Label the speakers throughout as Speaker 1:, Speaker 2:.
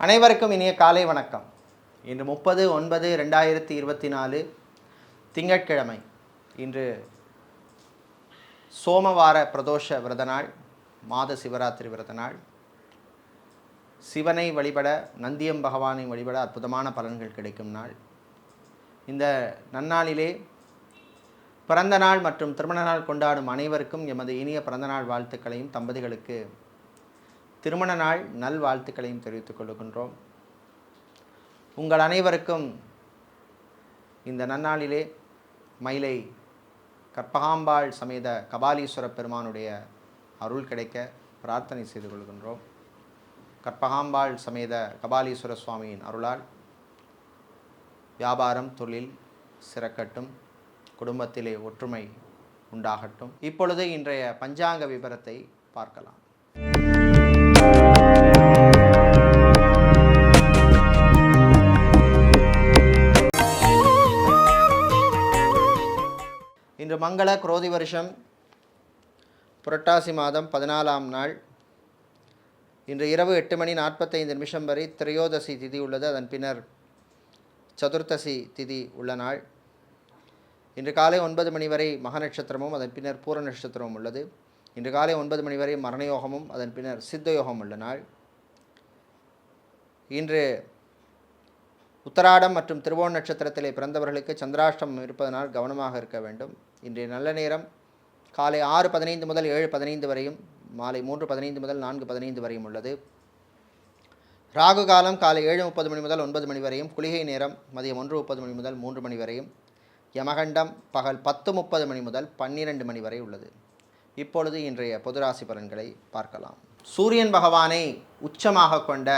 Speaker 1: அனைவருக்கும் இனிய காலை வணக்கம். இன்று 30/9/2024 திங்கட்கிழமை. இன்று சோமவார பிரதோஷ விரத நாள், மாத சிவராத்திரி விரத நாள். சிவனை வழிபட, நந்தியம் பகவானை வழிபட அற்புதமான பலன்கள் கிடைக்கும் நாள். இந்த நன்னாளிலே பிறந்த நாள் மற்றும் திருமண நாள் கொண்டாடும் அனைவருக்கும் எமது இனிய பிறந்தநாள் வாழ்த்துக்களையும், தம்பதிகளுக்கு திருமண நாள் நல் வாழ்த்துக்களையும் தெரிவித்துக் கொள்கின்றோம். உங்கள் அனைவருக்கும் இந்த நன்னாளிலே மயிலை கற்பகாம்பாள் சமேத கபாலீஸ்வர பெருமானுடைய அருள் கிடைக்க பிரார்த்தனை செய்து கொள்கின்றோம். கற்பகாம்பாள் சமேத கபாலீஸ்வர சுவாமியின் அருளால் வியாபாரம், தொழில் சிறக்கட்டும், குடும்பத்திலே ஒற்றுமை உண்டாகட்டும். இப்பொழுது இன்றைய பஞ்சாங்க விபரத்தை பார்க்கலாம். இன்று மங்கள குரோதி வருஷம் புரட்டாசி மாதம் 14ஆம் நாள். இன்று இரவு 8:45 வரை திரையோதசி திதி உள்ளது. அதன் பின்னர் சதுர்த்தசி திதி உள்ள நாள். இன்று காலை 9 மணி வரை மக நட்சத்திரமும் அதன் பின்னர் பூர நட்சத்திரமும் உள்ளது. இன்று காலை 9 மணி வரை மரணயோகமும் அதன் பின்னர் சித்தயோகம் உள்ள நாள். இன்று உத்தராடம் மற்றும் திருவோண நட்சத்திரத்திலே பிறந்தவர்களுக்கு சந்திராஷ்டமம் இருப்பதனால் கவனமாக இருக்க வேண்டும். இன்றைய நல்ல நேரம் காலை 6:15 முதல் 7:15 வரையும், மாலை 3:15 முதல் 4:15 வரையும் உள்ளது. ராகு காலம் காலை 7:30 மணி முதல் 9 மணி வரையும், குளிகை நேரம் மதியம் 1:30 மணி முதல் 3 மணி வரையும், யமகண்டம் பகல் 10:30 மணி முதல் 12 மணி வரை உள்ளது. இப்பொழுது இன்றைய பொதுராசி பலன்களை பார்க்கலாம். சூரியன் பகவானை உச்சமாக கொண்ட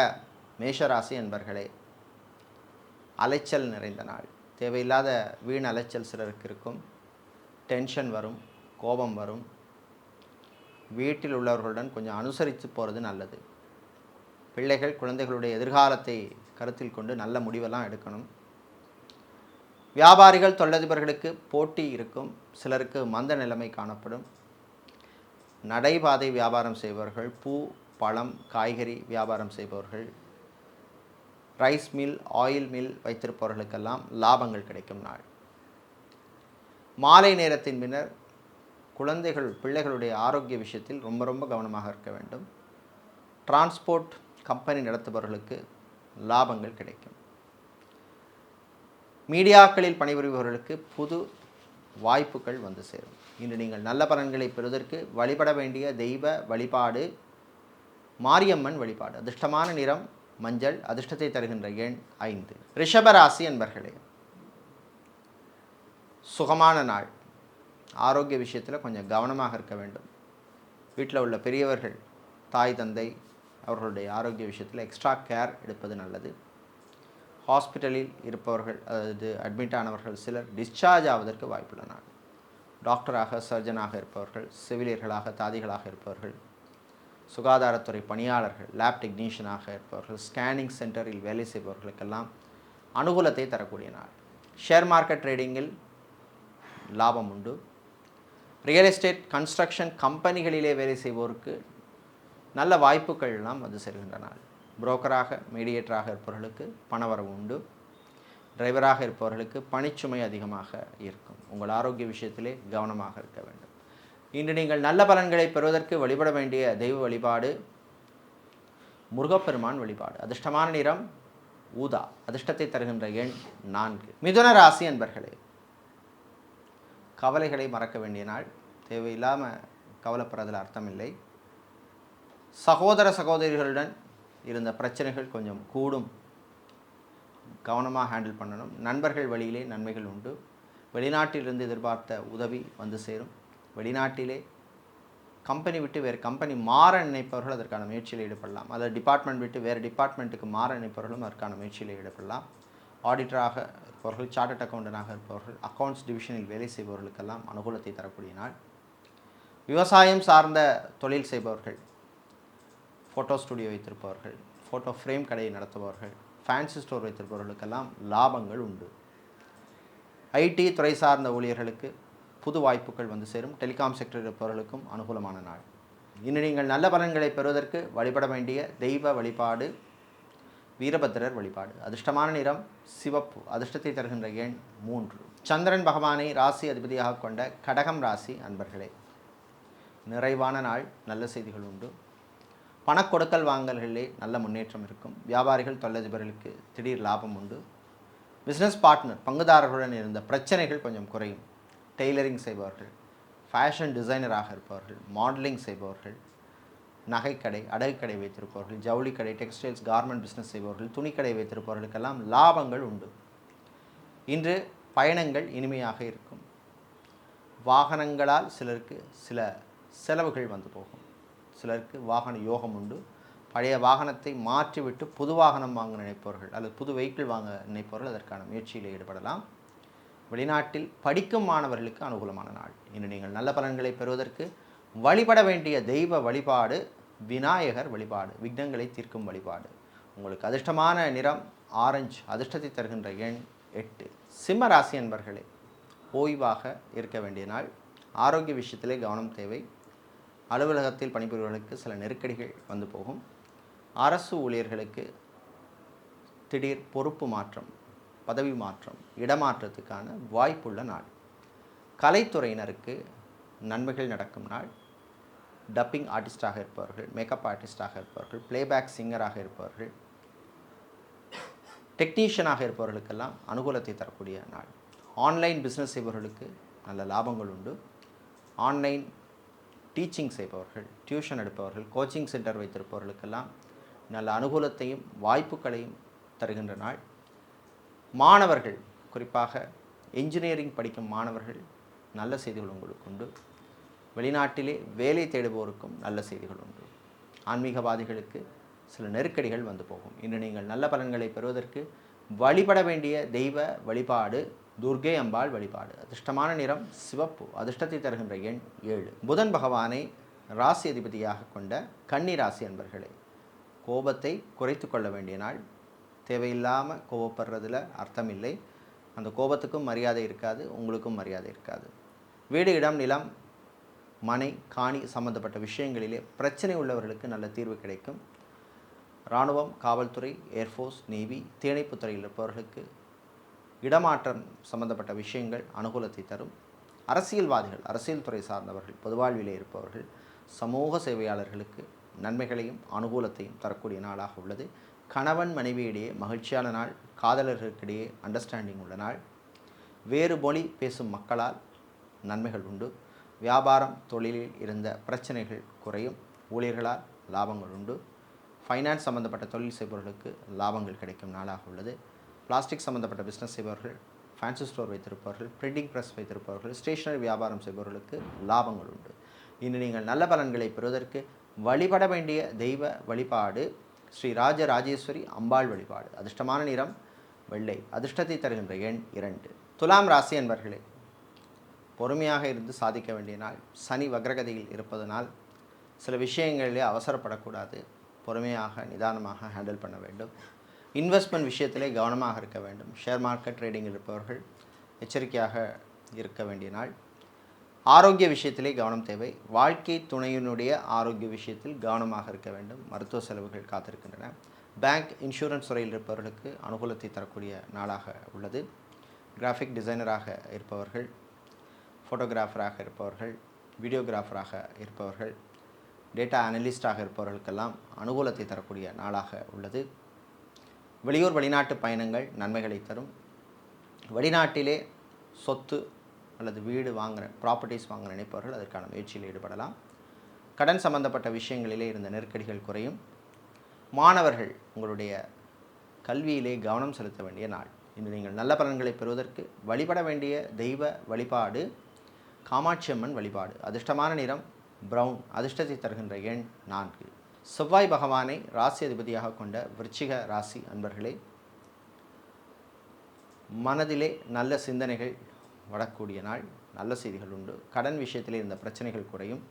Speaker 1: மேஷராசி என்பர்களே, அலைச்சல் நிறைந்த நாள். தேவையில்லாத வீண் அலைச்சல் சிலருக்கு இருக்கும். டென்ஷன் வரும், கோபம் வரும். வீட்டில் உள்ளவர்களுடன் கொஞ்சம் அனுசரித்து போகிறது நல்லது. பிள்ளைகள், குழந்தைகளுடைய எதிர்காலத்தை கருத்தில் கொண்டு நல்ல முடிவெல்லாம் எடுக்கணும். வியாபாரிகள், தொழிலதிபர்களுக்கு போட்டி இருக்கும். சிலருக்கு மந்த நிலைமை காணப்படும். நடைபாதை வியாபாரம் செய்பவர்கள், பூ, பழம், காய்கறி வியாபாரம் செய்பவர்கள், ரைஸ் மில், ஆயில் மில் வைத்திருப்பவர்களுக்கெல்லாம் லாபங்கள் கிடைக்கும் நாள். மாலை நேரத்தின் பின்னர் குழந்தைகள், பிள்ளைகளுடைய ஆரோக்கிய விஷயத்தில் ரொம்ப கவனமாக இருக்க வேண்டும். டிரான்ஸ்போர்ட் கம்பெனி நடத்துபவர்களுக்கு லாபங்கள் கிடைக்கும். மீடியாக்களில் பணிபுரிபவர்களுக்கு புது வாய்ப்புகள் வந்து சேரும். இன்று நீங்கள் நல்ல பலன்களை பெறுவதற்கு வழிபட வேண்டிய தெய்வ வழிபாடு மாரியம்மன் வழிபாடு. அதிர்ஷ்டமான நிறம் மஞ்சள். அதிர்ஷ்டத்தை தருகின்ற எண் 5. ரிஷபராசி என்பர்களே, சுகமான நாள். ஆரோக்கிய விஷயத்தில் கொஞ்சம் கவனமாக இருக்க வேண்டும். வீட்டில் உள்ள பெரியவர்கள், தாய் தந்தை அவர்களுடைய ஆரோக்கிய விஷயத்தில் எக்ஸ்ட்ரா கேர் எடுப்பது நல்லது. ஹாஸ்பிட்டலில் இருப்பவர்கள், அதாவது அட்மிட் ஆனவர்கள் சிலர் டிஸ்சார்ஜ் ஆவதற்கு வாய்ப்புள்ள நாள். டாக்டராக, சர்ஜனாக இருப்பவர்கள், செவிலியர்களாக, தாதிகளாக இருப்பவர்கள், சுகாதாரத்துறை பணியாளர்கள், லேப் டெக்னீஷியனாக இருப்பவர்கள், ஸ்கேனிங் சென்டரில் வேலை செய்பவர்களுக்கெல்லாம் அனுகூலத்தை தரக்கூடிய நாள். ஷேர் மார்க்கெட் ட்ரேடிங்கில் லாபம் உண்டு. ரியல் எஸ்டேட், கன்ஸ்ட்ரக்ஷன் கம்பெனிகளிலே வேலை செய்வோருக்கு நல்ல வாய்ப்புகள் எல்லாம் வந்து சேர்கின்ற நாள். புரோக்கராக, மீடியேட்டராக இருப்பவர்களுக்கு பணவரவு உண்டு. டிரைவராக இருப்பவர்களுக்கு பணிச்சுமை அதிகமாக இருக்கும். உங்கள் ஆரோக்கிய விஷயத்திலே கவனமாக இருக்க வேண்டும். இன்று நீங்கள் நல்ல பலன்களை பெறுவதற்கு வழிபட வேண்டிய தெய்வ வழிபாடு முருகப்பெருமான் வழிபாடு. அதிர்ஷ்டமான நிறம் ஊதா. அதிர்ஷ்டத்தை தருகின்ற எண் 4. மிதுன ராசி என்பர்களே, கவலைகளை மறக்க வேண்டிய நாள். தேவையில்லாமல் கவலைப்படுறதில் அர்த்தமில்லை. சகோதர சகோதரிகளுடன் இருந்த பிரச்சனைகள் கொஞ்சம் கூடும். கவனமாக ஹேண்டில் பண்ணணும். நண்பர்கள் வழியிலே நன்மைகள் உண்டு. வெளிநாட்டிலிருந்து எதிர்பார்த்த உதவி வந்து சேரும். வெளிநாட்டிலே கம்பெனி விட்டு வேறு கம்பெனி மாற நினைப்பவர்கள் அதற்கான முயற்சியில் ஈடுபடலாம். அல்லது டிபார்ட்மெண்ட் விட்டு வேறு டிபார்ட்மெண்ட்டுக்கு மாற நினைப்பவர்களும் அதற்கான முயற்சியில் ஈடுபடலாம். ஆடிட்டராக இருப்பவர்கள், சார்ட்டர்ட் அக்கௌண்டனாக இருப்பவர்கள், அக்கௌண்ட்ஸ் டிவிஷனில் வேலை செய்பவர்களுக்கெல்லாம் அனுகூலத்தை தரக்கூடிய நாள். விவசாயம் சார்ந்த தொழில் செய்பவர்கள், ஃபோட்டோ ஸ்டுடியோ வைத்திருப்பவர்கள், ஃபோட்டோ ஃப்ரேம் கடையை நடத்துபவர்கள், ஃபேன்சி ஸ்டோர் வைத்திருப்பவர்களுக்கெல்லாம் லாபங்கள் உண்டு. ஐடி துறை சார்ந்த ஊழியர்களுக்கு புது வாய்ப்புகள் வந்து சேரும். டெலிகாம் செக்டரில் இருப்பவர்களுக்கும் அனுகூலமான நாள். இன்று நீங்கள் நல்ல பலன்களை பெறுவதற்கு வழிபட வேண்டிய தெய்வ வழிபாடு வீரபத்திரர் வழிபாடு. அதிர்ஷ்டமான நிறம் சிவப்பு. அதிர்ஷ்டத்தை தருகின்ற எண் 3. சந்திரன் பகவானை ராசி அதிபதியாக கொண்ட கடகம் ராசி அன்பர்களே, நிறைவான நாள். நல்ல செய்திகள் உண்டு. பணக்கொடுக்கல் வாங்கல்களிலே நல்ல முன்னேற்றம் இருக்கும். வியாபாரிகள் தொழிலதிபர்களுக்கு திடீர் லாபம் உண்டு. பிஸ்னஸ் பார்ட்னர் பங்குதாரர்களுடன் இருந்த பிரச்சனைகள் கொஞ்சம் குறையும். டெய்லரிங் செய்பவர்கள், ஃபேஷன் டிசைனராக இருப்பவர்கள், மாடலிங் செய்பவர்கள், நகைக்கடை அடகுக்கடை வைத்திருப்பவர்கள், ஜவுளிக்கடை டெக்ஸ்டைல்ஸ் கார்மெண்ட் பிஸ்னஸ் செய்பவர்கள், துணிக்கடை வைத்திருப்பவர்களுக்கெல்லாம் லாபங்கள் உண்டு. இன்று பயணங்கள் இனிமையாக இருக்கும். வாகனங்களால் சிலருக்கு சில செலவுகள் வந்து போகும். சிலருக்கு வாகன யோகம் உண்டு. பழைய வாகனத்தை மாற்றிவிட்டு புது வாகனம் வாங்க நினைப்பவர்கள் அல்லது புது வெஹிக்கிள் வாங்க நினைப்பவர்கள் அதற்கான முயற்சியில் ஈடுபடலாம். வெளிநாட்டில் படிக்கும் மாணவர்களுக்கு அனுகூலமான நாள். இன்று நீங்கள் நல்ல பலன்களை பெறுவதற்கு வழிபட வேண்டிய தெய்வ வழிபாடு விநாயகர் வழிபாடு, விக்னங்களை தீர்க்கும் வழிபாடு. உங்களுக்கு அதிர்ஷ்டமான நிறம் ஆரஞ்சு. அதிர்ஷ்டத்தை தருகின்ற எண் 8. சிம்ம ராசி அன்பர்களே, ஓய்வாக இருக்க வேண்டிய நாள். ஆரோக்கிய விஷயத்திலே கவனம் தேவை. அலுவலகத்தில் பணிபுரிவர்களுக்கு சில நெருக்கடிகள் வந்து போகும். அரசு ஊழியர்களுக்கு திடீர் பொறுப்பு மாற்றம், பதவி மாற்றம், இடமாற்றத்துக்கான வாய்ப்புள்ள நாள். கலைத்துறையினருக்கு நன்மைகள் நடக்கும் நாள். டப்பிங் ஆர்டிஸ்டாக இருப்பவர்கள், மேக்கப் ஆர்டிஸ்டாக இருப்பவர்கள், பிளேபேக் சிங்கராக இருப்பவர்கள், டெக்னீஷியனாக இருப்பவர்களுக்கெல்லாம் அனுகூலத்தை தரக்கூடிய நாள். ஆன்லைன் பிஸ்னஸ் செய்பவர்களுக்கு நல்ல லாபங்கள் உண்டு. ஆன்லைன் டீச்சிங் செய்பவர்கள், டியூஷன் எடுப்பவர்கள், கோச்சிங் சென்டர் வைத்திருப்பவர்களுக்கெல்லாம் நல்ல அனுகூலத்தையும் வாய்ப்புகளையும் தருகின்ற நாள். மாணவர்கள், குறிப்பாக என்ஜினியரிங் படிக்கும் மாணவர்கள், நல்ல செய்திகள் உங்களுக்கு உண்டு. வெளிநாட்டிலே வேலை தேடுபவருக்கும் நல்ல செய்திகள் உண்டு. ஆன்மீகவாதிகளுக்கு சில நெருக்கடிகள் வந்து போகும். இன்று நீங்கள் நல்ல பலன்களை பெறுவதற்கு வழிபட வேண்டிய தெய்வ வழிபாடு துர்கை அம்பாள் வழிபாடு. அதிர்ஷ்டமான நிறம் சிவப்பு. அதிர்ஷ்டத்தை தருகின்ற எண் 7. புதன் பகவானை ராசி அதிபதியாக கொண்ட கன்னி ராசி அன்பர்களே, கோபத்தை குறைத்து கொள்ள வேண்டிய நாள். தேவையில்லாமல் கோபப்படுறதுல அர்த்தமில்லை. அந்த கோபத்துக்கும் மரியாதை இருக்காது, உங்களுக்கும் மரியாதை இருக்காது. வீடு, இடம், நிலம், மனை, காணி சம்பந்தப்பட்ட விஷயங்களிலே பிரச்சனை உள்ளவர்களுக்கு நல்ல தீர்வு கிடைக்கும். இராணுவம், காவல்துறை, ஏர்ஃபோர்ஸ், நேவி, தீயணைப்புத் துறையில் இருப்பவர்களுக்கு இடமாற்றம் சம்பந்தப்பட்ட விஷயங்கள் அனுகூலத்தை தரும். அரசியல்வாதிகள், அரசியல் துறை சார்ந்தவர்கள், பொதுவாழ்விலே இருப்பவர்கள், சமூக சேவையாளர்களுக்கு நன்மைகளையும் அனுகூலத்தையும் தரக்கூடிய நாளாக உள்ளது. கணவன் மனைவியிடையே மகிழ்ச்சியான நாள். காதலர்களுக்கிடையே அண்டர்ஸ்டாண்டிங் உள்ள நாள். வேறு மொழி பேசும் மக்களால் நன்மைகள் உண்டு. வியாபாரம், தொழிலில் இருந்த பிரச்சனைகள் குறையும். ஊழியர்களால் லாபங்கள் உண்டு. ஃபைனான்ஸ் சம்பந்தப்பட்ட தொழில் செய்பவர்களுக்கு லாபங்கள் கிடைக்கும் நாளாக உள்ளது. பிளாஸ்டிக் சம்பந்தப்பட்ட பிஸ்னஸ் செய்பவர்கள், ஃபேன்சி ஸ்டோர் வைத்திருப்பவர்கள், பிரிண்டிங் ப்ரெஸ் வைத்திருப்பவர்கள், ஸ்டேஷனரி வியாபாரம் செய்பவர்களுக்கு லாபங்கள் உண்டு. இன்று நீங்கள் நல்ல பலன்களை பெறுவதற்கு வழிபட வேண்டிய தெய்வ வழிபாடு ஸ்ரீ ராஜராஜேஸ்வரி அம்பாள் வழிபாடு. அதிர்ஷ்டமான நிறம் வெள்ளை. அதிர்ஷ்டத்தை தருகின்ற எண் 2. துலாம் ராசி அன்பர்களே, பொறுமையாக இருந்து சாதிக்க வேண்டிய நாள். சனி வக்ரகதியில் இருப்பதனால் சில விஷயங்களிலே அவசரப்படக்கூடாது. பொறுமையாக நிதானமாக ஹேண்டில் பண்ண வேண்டும். இன்வெஸ்ட்மெண்ட் விஷயத்திலே கவனமாக இருக்க வேண்டும். ஷேர் மார்க்கெட் ட்ரேடிங்கில் இருப்பவர்கள் எச்சரிக்கையாக இருக்க வேண்டிய நாள். ஆரோக்கிய விஷயத்திலே கவனம் தேவை. வாழ்க்கை துணையினுடைய ஆரோக்கிய விஷயத்தில் கவனமாக இருக்க வேண்டும். மருத்துவ செலவுகள் காத்திருக்கின்றன. பேங்க், இன்சூரன்ஸ் துறையில் இருப்பவர்களுக்கு அனுகூலத்தை தரக்கூடிய நாளாக உள்ளது. கிராஃபிக் டிசைனராக இருப்பவர்கள், ஃபோட்டோகிராஃபராக இருப்பவர்கள், வீடியோகிராஃபராக இருப்பவர்கள், டேட்டா அனலிஸ்டாக இருப்பவர்களுக்கெல்லாம் அனுகூலத்தை தரக்கூடிய நாளாக உள்ளது. வெளியூர் வெளிநாட்டு பயணங்கள் நன்மைகளை தரும். வெளிநாட்டிலே சொத்து அல்லது வீடு வாங்குகிற, ப்ராப்பர்ட்டிஸ் வாங்க நினைப்பவர்கள் அதற்கான முயற்சியில் ஈடுபடலாம். கடன் சம்பந்தப்பட்ட விஷயங்களிலே இருந்த நெருக்கடிகள் குறையும். மாணவர்கள் உங்களுடைய கல்வியிலே கவனம் செலுத்த வேண்டிய நாள். இன்று நீங்கள் நல்ல பலன்களை பெறுவதற்கு வழிபட வேண்டிய தெய்வ வழிபாடு காமாட்சி அம்மன் வழிபாடு. அதிர்ஷ்டமான நிறம் பிரவுன். அதிர்ஷ்டத்தை தருகின்ற எண் 4. செவ்வாய் பகவானை ராசி அதிபதியாக கொண்ட விருச்சிக ராசி அன்பர்களே, மனதிலே நல்ல சிந்தனைகள் வரக்கூடிய நாள். நல்ல செய்திகள் உண்டு. கடன் விஷயத்திலே இருந்த பிரச்சனைகள் குறையும்.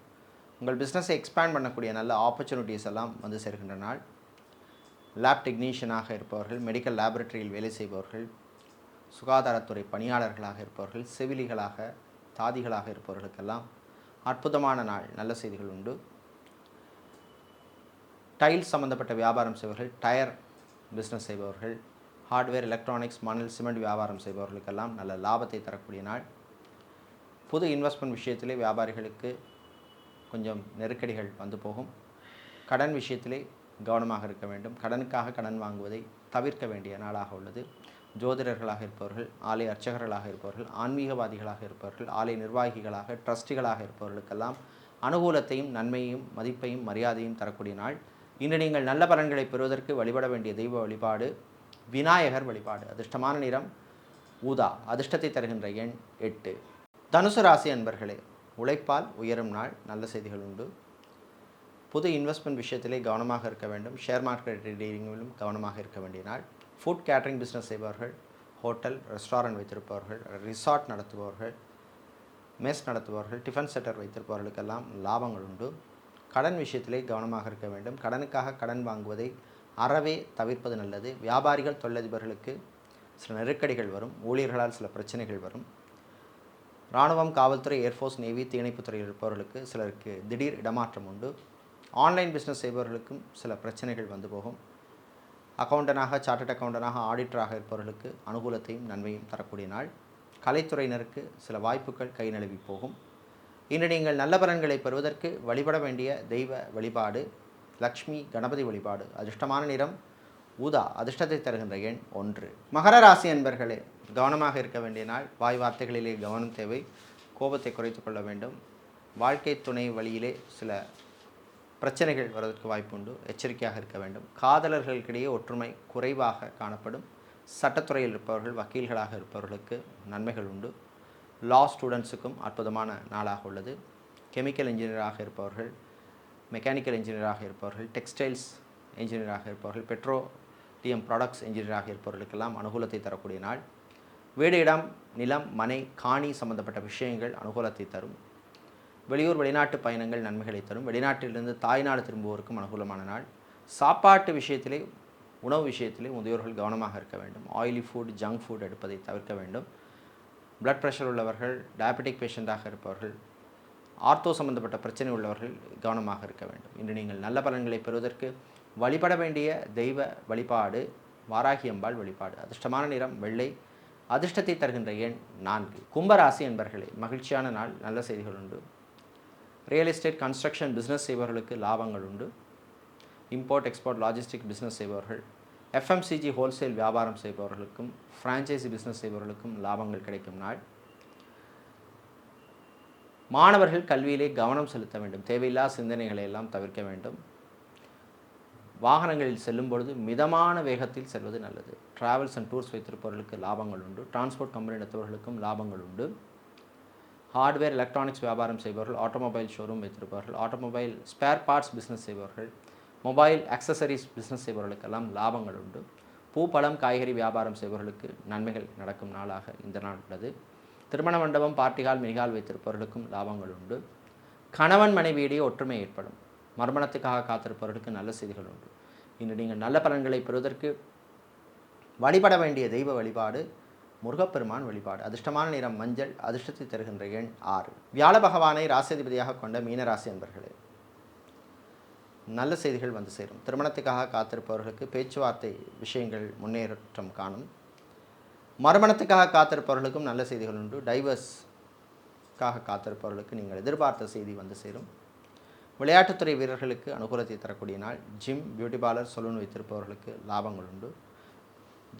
Speaker 1: உங்கள் பிஸ்னஸை எக்ஸ்பேண்ட் பண்ணக்கூடிய நல்ல ஆப்பர்ச்சுனிட்டிஸ் எல்லாம் வந்து சேர்கின்ற நாள். லேப் டெக்னீஷியனாக இருப்பவர்கள், மெடிக்கல் லேபரட்டரியில் வேலை செய்பவர்கள், சுகாதாரத்துறை பணியாளர்களாக இருப்பவர்கள், செவிலிகளாக, தாதிகளாக இருப்பவர்களுக்கெல்லாம் அற்புதமான நாள். நல்ல செய்திகள் உண்டு. டைல்ஸ் சம்பந்தப்பட்ட வியாபாரம் செய்வர்கள், டயர் பிஸ்னஸ் செய்பவர்கள், ஹார்ட்வேர், எலக்ட்ரானிக்ஸ், மணல், சிமெண்ட் வியாபாரம் செய்பவர்களுக்கெல்லாம் நல்ல லாபத்தை தரக்கூடிய நாள். புது இன்வெஸ்ட்மெண்ட் விஷயத்திலே வியாபாரிகளுக்கு கொஞ்சம் நெருக்கடிகள் வந்து போகும். கடன் விஷயத்திலே கவனமாக இருக்க வேண்டும். கடனுக்காக கடன் வாங்குவதை தவிர்க்க வேண்டிய நாளாக உள்ளது. ஜோதிடர்களாக இருப்பவர்கள், ஆலய அர்ச்சகர்களாக இருப்பவர்கள், ஆன்மீகவாதிகளாக இருப்பவர்கள், ஆலய நிர்வாகிகளாக, ட்ரஸ்டிகளாக இருப்பவர்களுக்கெல்லாம் அனுகூலத்தையும் நன்மையையும் மதிப்பையும் மரியாதையும் தரக்கூடிய நாள். இன்று நீங்கள் நல்ல பலன்களை பெறுவதற்கு வழிபட வேண்டிய தெய்வ வழிபாடு விநாயகர் வழிபாடு. அதிர்ஷ்டமான நிறம் ஊதா. அதிர்ஷ்டத்தை தருகின்ற எண் 8. தனுசு ராசி அன்பர்களே, உழைப்பால் உயரும் நாள். நல்ல செய்திகள் உண்டு. புது இன்வெஸ்ட்மெண்ட் விஷயத்திலே கவனமாக இருக்க வேண்டும். ஷேர் மார்க்கெட் ட்ரேடிங்கிலும் கவனமாக இருக்க வேண்டிய நாள். ஃபுட் கேட்டரிங் பிஸ்னஸ் செய்பவர்கள், ஹோட்டல், ரெஸ்டாரண்ட் வைத்திருப்பவர்கள், ரிசார்ட் நடத்துபவர்கள், மெஸ் நடத்துபவர்கள், டிஃபன் சென்டர் வைத்திருப்பவர்களுக்கெல்லாம் லாபங்கள் உண்டு. கடன் விஷயத்திலே கவனமாக இருக்க வேண்டும். கடனுக்காக கடன் வாங்குவதை அறவே தவிர்ப்பது நல்லது. வியாபாரிகள், தொழிலதிபர்களுக்கு சில நெருக்கடிகள் வரும். ஊழியர்களால் சில பிரச்சனைகள் வரும். இராணுவம், காவல்துறை, ஏர்ஃபோர்ஸ், நேவி, தீயணைப்புத்துறையில் இருப்பவர்களுக்கு சிலருக்கு திடீர் இடமாற்றம் உண்டு. ஆன்லைன் பிஸ்னஸ் செய்பவர்களுக்கும் சில பிரச்சனைகள் வந்து போகும். அக்கௌண்டனாக, சார்ட்டர்ட் அக்கௌண்டனாக, ஆடிட்டராக இருப்பவர்களுக்கு அனுகூலத்தையும் நன்மையும் தரக்கூடிய நாள். கலைத்துறையினருக்கு சில வாய்ப்புகள் கை நழுவி போகும். இன்று நீங்கள் நல்ல பலன்களை பெறுவதற்கு வழிபட வேண்டிய தெய்வ வழிபாடு லக்ஷ்மி கணபதி வழிபாடு. அதிர்ஷ்டமான நிறம் ஊதா. அதிர்ஷ்டத்தை தருகின்ற எண் 1. மகர ராசி அன்பர்களே, கவனமாக இருக்க வேண்டிய நாள். வாய் வார்த்தைகளிலே கவனம் தேவை. கோபத்தை குறைத்து கொள்ள வேண்டும். வாழ்க்கை துணை வழியிலே சில பிரச்சனைகள் வருவதற்கு வாய்ப்புண்டு. எச்சரிக்கையாக இருக்க வேண்டும். காதலர்களுக்கிடையே ஒற்றுமை குறைவாக காணப்படும். சட்டத்துறையில் இருப்பவர்கள், வக்கீல்களாக இருப்பவர்களுக்கு நன்மைகள் உண்டு. லா ஸ்டூடெண்ட்ஸுக்கும் அற்புதமான நாளாக உள்ளது. கெமிக்கல் இன்ஜினியராக இருப்பவர்கள், மெக்கானிக்கல் இன்ஜினியராக இருப்பவர்கள், டெக்ஸ்டைல்ஸ் இன்ஜினியராக இருப்பவர்கள், பெட்ரோலியம் ப்ராடக்ட்ஸ் இன்ஜினியராக இருப்பவர்களுக்கெல்லாம் அனுகூலத்தை தரக்கூடிய நாள். வீடு, இடம், நிலம், மனை, காணி சம்பந்தப்பட்ட விஷயங்கள் அனுகூலத்தை தரும். வெளியூர், வெளிநாட்டு பயணங்கள் நன்மைகளை தரும். வெளிநாட்டிலிருந்து தாய்நாடு திரும்புவோருக்கும் அனுகூலமான நாள். சாப்பாட்டு விஷயத்திலே, உணவு விஷயத்திலே முதியோர்கள் கவனமாக இருக்க வேண்டும். ஆயிலி ஃபுட், ஜங்க் ஃபுட் எடுப்பதை தவிர்க்க வேண்டும். பிளட் ப்ரெஷர் உள்ளவர்கள், டயபெட்டிக் பேஷண்ட்டாக இருப்பவர்கள், ஆர்த்தோ சம்பந்தப்பட்ட பிரச்சனை உள்ளவர்கள் கவனமாக இருக்க வேண்டும். இன்று நீங்கள் நல்ல பலன்களை பெறுவதற்கு வழிபட வேண்டிய தெய்வ வழிபாடு வாராகி அம்பாள் வழிபாடு. அதிர்ஷ்டமான நிறம் வெள்ளை. அதிர்ஷ்டத்தை தருகின்ற எண் 4. கும்பராசி என்பர்களே, மகிழ்ச்சியான நாள். நல்ல செய்திகள் உண்டு. ரியல் எஸ்டேட், கன்ஸ்ட்ரக்ஷன் பிஸ்னஸ் செய்பவர்களுக்கு லாபங்கள் உண்டு. இம்போர்ட், எக்ஸ்போர்ட், லாஜிஸ்டிக் பிஸ்னஸ் செய்பவர்கள், எஃப்எம்சிஜி ஹோல்சேல் வியாபாரம் செய்பவர்களுக்கும், ஃப்ரான்ச்சைசி பிஸ்னஸ் செய்பவர்களுக்கும் லாபங்கள் கிடைக்கும் நாள். மாணவர்கள் கல்வியிலே கவனம் செலுத்த வேண்டும். தேவையில்லா சிந்தனைகளை எல்லாம் தவிர்க்க வேண்டும். வாகனங்களில் செல்லும் பொழுது மிதமான வேகத்தில் செல்வது நல்லது. டிராவல்ஸ் அண்ட் டூர்ஸ் வைத்திருப்பவர்களுக்கு லாபங்கள் உண்டு. டிரான்ஸ்போர்ட் கம்பெனி நடத்துபவர்களுக்கும் லாபங்கள் உண்டு. ஹார்ட்வேர், எலக்ட்ரானிக்ஸ் வியாபாரம் செய்பவர்கள், ஆட்டோமொபைல் ஷோரூம் வைத்திருப்பவர்கள், ஆட்டோமொபைல் ஸ்பேர் பார்ட்ஸ் பிஸ்னஸ் செய்பவர்கள், மொபைல் அக்சசரிஸ் பிஸ்னஸ் செய்பவர்களுக்கெல்லாம் லாபங்கள் உண்டு. பூ, பழம், காய்கறி வியாபாரம் செய்பவர்களுக்கு நன்மைகள் நடக்கும் நாளாக இந்த நாள் உள்ளது. திருமண மண்டபம், பார்ட்டிகால், மினிகால் வைத்திருப்பவர்களுக்கும் லாபங்கள் உண்டு. கணவன் மனைவியிடையே ஒற்றுமை ஏற்படும். மறுமணத்துக்காக காத்திருப்பவர்களுக்கு நல்ல செய்திகள் உண்டு. இன்று நீங்கள் நல்ல பலன்களை பெறுவதற்கு வழிபட வேண்டிய தெய்வ வழிபாடு முருகப்பெருமான் வழிபாடு. அதிர்ஷ்டமான நிறம் மஞ்சள். அதிர்ஷ்டத்தை தருகின்ற எண் 6. வியாழ பகவானை ராசியதிபதியாக கொண்ட மீனராசி அன்பர்களே, நல்ல செய்திகள் வந்து சேரும். திருமணத்துக்காக காத்திருப்பவர்களுக்கு பேச்சுவார்த்தை விஷயங்கள் முன்னேற்றம் காணும். மறுமணத்துக்காக காத்திருப்பவர்களுக்கும் நல்ல செய்திகள் உண்டு. டைவர்ஸ்க்காக காத்திருப்பவர்களுக்கு நீங்கள் எதிர்பார்த்த செய்தி வந்து சேரும். விளையாட்டுத்துறை வீரர்களுக்கு அனுகூலத்தை தரக்கூடிய நாள். ஜிம், பியூட்டி பார்லர், சலூன் வைத்திருப்பவர்களுக்கு லாபங்கள் உண்டு.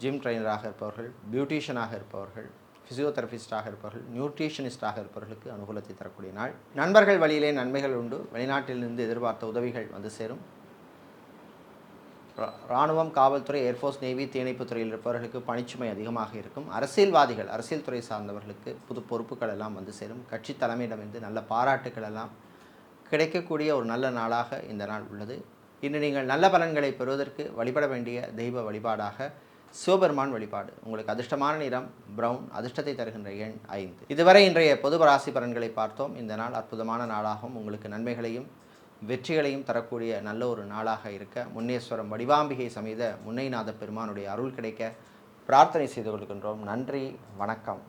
Speaker 1: ஜிம் ட்ரைனராக இருப்பவர்கள், பியூட்டிஷியனாக இருப்பவர்கள், ஃபிசியோதெரபிஸ்டாக இருப்பவர்கள், நியூட்ரிஷனிஸ்டாக இருப்பவர்களுக்கு அனுகூலத்தை தரக்கூடிய நாள். நண்பர்கள் வழியிலே நன்மைகள் உண்டு. வெளிநாட்டிலிருந்து எதிர்பார்த்த உதவிகள் வந்து சேரும். இராணுவம், காவல்துறை, ஏர்ஃபோர்ஸ், நேவி, தீயணைப்பு துறையில் இருப்பவர்களுக்கு பணிச்சுமை அதிகமாக இருக்கும். அரசியல்வாதிகள், அரசியல் துறை சார்ந்தவர்களுக்கு புது பொறுப்புகள் எல்லாம் வந்து சேரும். கட்சி தலைமையிடமிருந்து நல்ல பாராட்டுக்கள் எல்லாம் கிடைக்கக்கூடிய ஒரு நல்ல நாளாக இந்த நாள் உள்ளது. இன்று நீங்கள் நல்ல பலன்களை பெறுவதற்கு வழிபட வேண்டிய தெய்வ வழிபாடாக சிவபெருமான் வழிபாடு. உங்களுக்கு அதிர்ஷ்டமான நிறம் பிரவுன். அதிர்ஷ்டத்தை தருகின்ற எண் 5. இதுவரை இன்றைய பொது ராசி பலன்களை பார்த்தோம். இந்த நாள் அற்புதமான நாளாகவும் உங்களுக்கு நன்மைகளையும் வெற்றிகளையும் தரக்கூடிய நல்ல ஒரு நாளாக இருக்க முன்னேஸ்வரம் வடிவாம்பிகை சமேத முன்னைநாத பெருமானுடைய அருள் கிடைக்க பிரார்த்தனை செய்து கொள்கின்றோம். நன்றி, வணக்கம்.